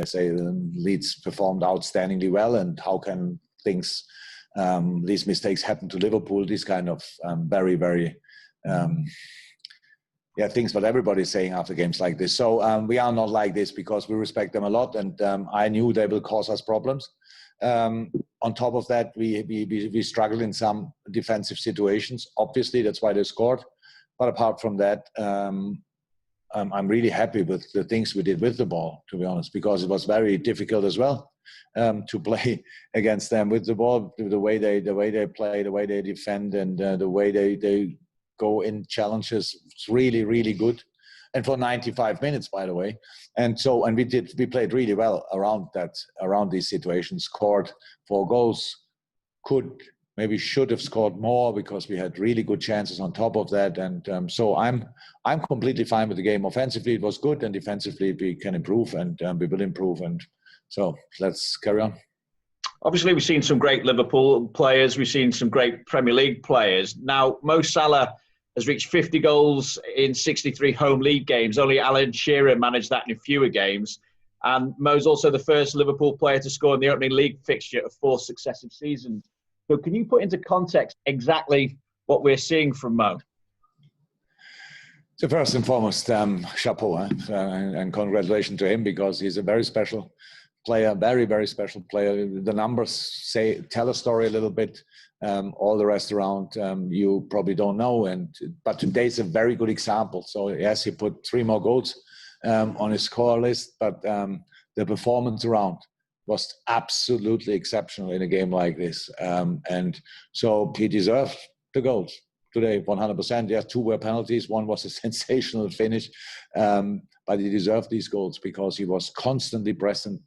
I say Leeds performed outstandingly well, and how can things, these mistakes happen to Liverpool? These kind of very, very, things what everybody's saying after games like this. So we are not like this because we respect them a lot, and I knew they will cause us problems. On top of that, we struggled in some defensive situations. Obviously, that's why they scored. But apart from that, I'm really happy with the things we did with the ball, to be honest, because it was very difficult as well to play against them with the ball. The way they play, the way they defend, and the way they go in challenges, it's really, really good. And for 95 minutes, by the way. And we played really well around these situations. Scored 4 goals. Maybe should have scored more because we had really good chances on top of that. And so I'm completely fine with the game. Offensively, it was good, and defensively, we can improve, and we will improve. And so let's carry on. Obviously, we've seen some great Liverpool players. We've seen some great Premier League players. Now, Mo Salah has reached 50 goals in 63 home league games. Only Alan Shearer managed that in fewer games. And Mo's also the first Liverpool player to score in the opening league fixture of 4 successive seasons. So can you put into context exactly what we're seeing from Mo? So first and foremost, chapeau, and congratulations to him, because he's a very special player, very, very special player. The numbers tell a story a little bit. All the rest around you probably don't know, but today's a very good example. So yes, he put 3 more goals on his score list, but the performance around was absolutely exceptional in a game like this, and so he deserved the goals today 100%. Yes, 2 were penalties, 1 was a sensational finish, but he deserved these goals because he was constantly present,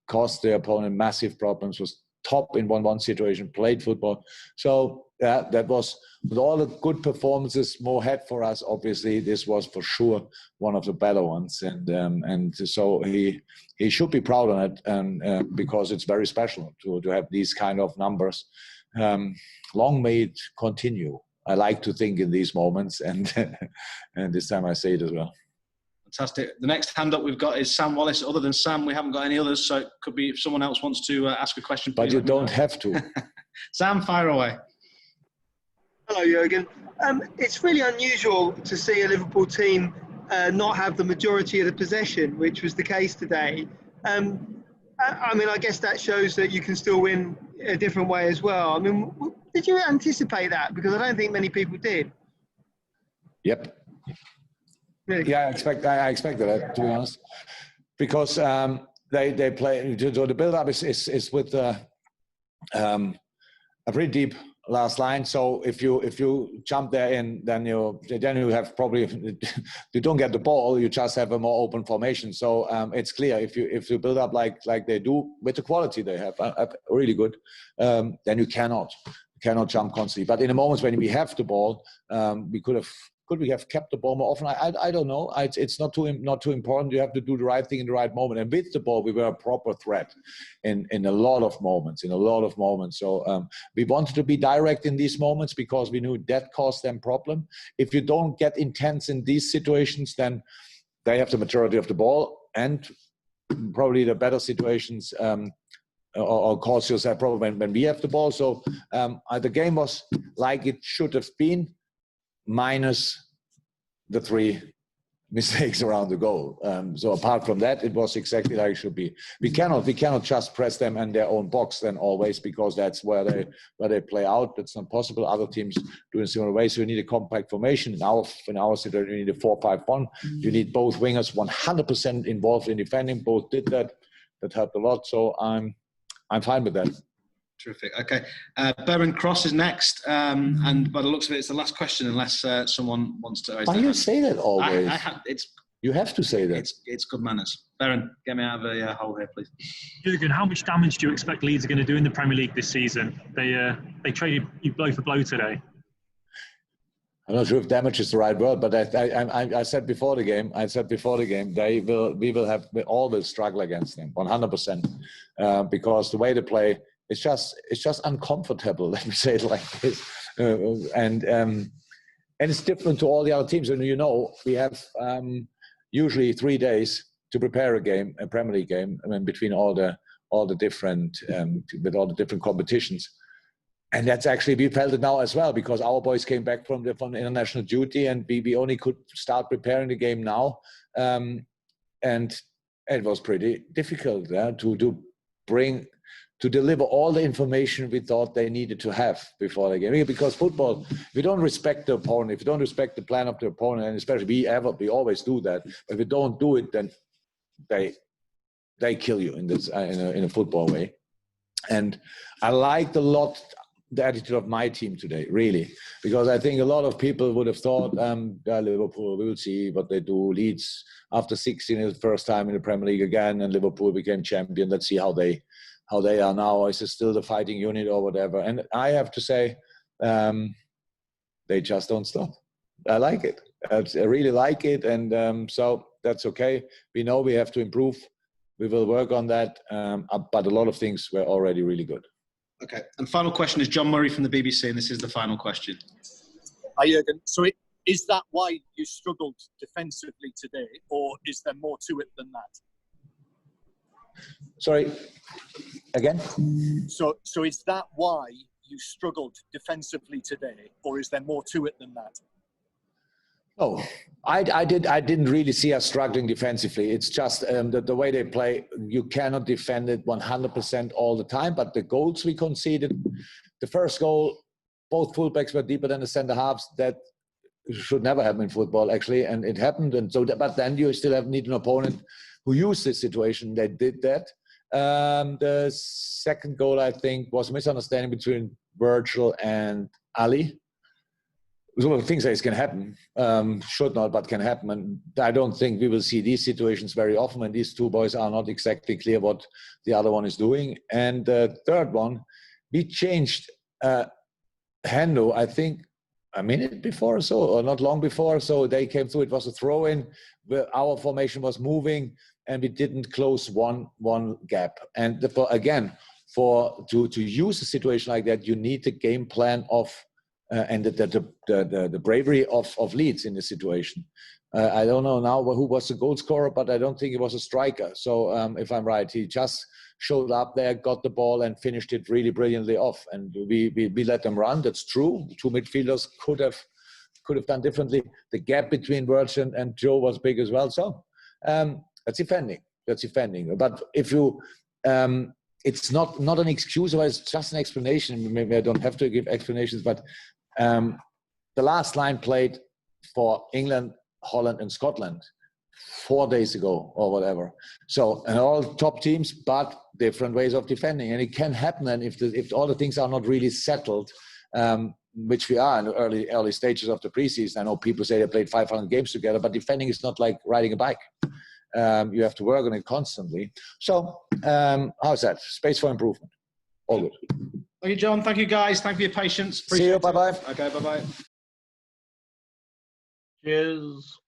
caused the opponent massive problems, was top in 1-1 situation, played football. So that was, with all the good performances Mo had for us, obviously this was for sure one of the better ones, and so he should be proud of it, and because it's very special to have these kind of numbers. Long may it continue. I like to think in these moments, and this time I say it as well. Fantastic. The next hand up we've got is Sam Wallace. Other than Sam, we haven't got any others, so it could be if someone else wants to ask a question. But you don't have to. Sam, fire away. Hello, Jurgen. It's really unusual to see a Liverpool team not have the majority of the possession, which was the case today. I mean, I guess that shows that you can still win a different way as well. I mean, did you anticipate that? Because I don't think many people did. Yep. Really? Yeah, I expected that, to be honest, because they play. The build-up is with a pretty deep last line. So if you jump there in, then you have probably, you don't get the ball. You just have a more open formation. So it's clear if you build up like they do with the quality they have, really good, then you cannot jump constantly. But in the moments when we have the ball, could we have kept the ball more often? I don't know. It's not too important. You have to do the right thing in the right moment. And with the ball, we were a proper threat in a lot of moments. So we wanted to be direct in these moments because we knew that caused them problem. If you don't get intense in these situations, then they have the majority of the ball, and probably the better situations or cause yourself problem when we have the ball. So the game was like it should have been, minus the 3 mistakes around the goal. So apart from that, it was exactly like it should be. We cannot just press them in their own box then always, because that's where they play out. That's not possible. Other teams do in a similar way. So you need a compact formation. In our situation, you need a 4-5-1. You need both wingers 100% involved in defending. Both did that. That helped a lot. So I'm fine with that. Terrific. Okay. Baron Cross is next. And by the looks of it, it's the last question, unless someone wants to raise their hand. You say that always? You have to say that. It's good manners. Baron, get me out of a hole here, please. Jurgen, how much damage do you expect Leeds are going to do in the Premier League this season? They traded you blow for blow today. I'm not sure if damage is the right word, but I said before the game, we all will struggle against them 100%, because the way they play, it's just uncomfortable. Let me say it like this, and it's different to all the other teams. And we have usually 3 days to prepare a Premier League game. I mean, between all the different with all the different competitions. And that's actually, we felt it now as well, because our boys came back from international duty, and we only could start preparing the game now. And it was pretty difficult to deliver all the information we thought they needed to have before the game. Because football, if you don't respect the opponent, if you don't respect the plan of the opponent, and especially we always do that, but if you don't do it, then they kill you in a football way. And I liked a lot the attitude of my team today, really, because I think a lot of people would have thought, Liverpool, we will see what they do. Leeds, after 16, is the first time in the Premier League again, and Liverpool became champion. Let's see how they are now. Is it still the fighting unit or whatever? And I have to say, they just don't stop. I like it. I really like it, and so that's okay. We know we have to improve. We will work on that, but a lot of things were already really good. Okay, and final question is John Murray from the BBC, and this is the final question. Hi, Jurgen. So is that why you struggled defensively today, or is there more to it than that? Sorry, again? So is that why you struggled defensively today, or is there more to it than that? Oh, I didn't really see us struggling defensively. It's just the way they play, you cannot defend it 100% all the time. But the goals we conceded, the first goal, both fullbacks were deeper than the centre halves. That should never happen in football, actually, and it happened. And so, but then you still need an opponent who used this situation. They did that. The second goal, I think, was a misunderstanding between Virgil and Ali. So things like this can happen, should not, but can happen. And I don't think we will see these situations very often when these two boys are not exactly clear what the other one is doing. And the third one, we changed Hendo, I think, a minute before or so, or not long before. So they came through. It was a throw-in. Our formation was moving, and we didn't close one gap. And to use a situation like that, you need the game plan of and the bravery of Leeds in this situation. I don't know now who was the goal scorer, but I don't think it was a striker. So if I'm right, he just showed up there, got the ball, and finished it really brilliantly off. And we let them run. That's true. The two midfielders could have done differently. The gap between Virgil and Joe was big as well. So that's defending. But if you it's not an excuse, or it's just an explanation. Maybe I don't have to give explanations, but the last line played for England, Holland, and Scotland 4 days ago or whatever. So, and all top teams, but different ways of defending. And it can happen, and if all the things are not really settled, which we are in the early stages of the preseason. I know people say they played 500 games together, but defending is not like riding a bike. You have to work on it constantly. So, how's that? Space for improvement. All good. Thank you, John. Thank you, guys. Thank you for your patience. See you. Bye-bye. Okay, bye-bye. Cheers.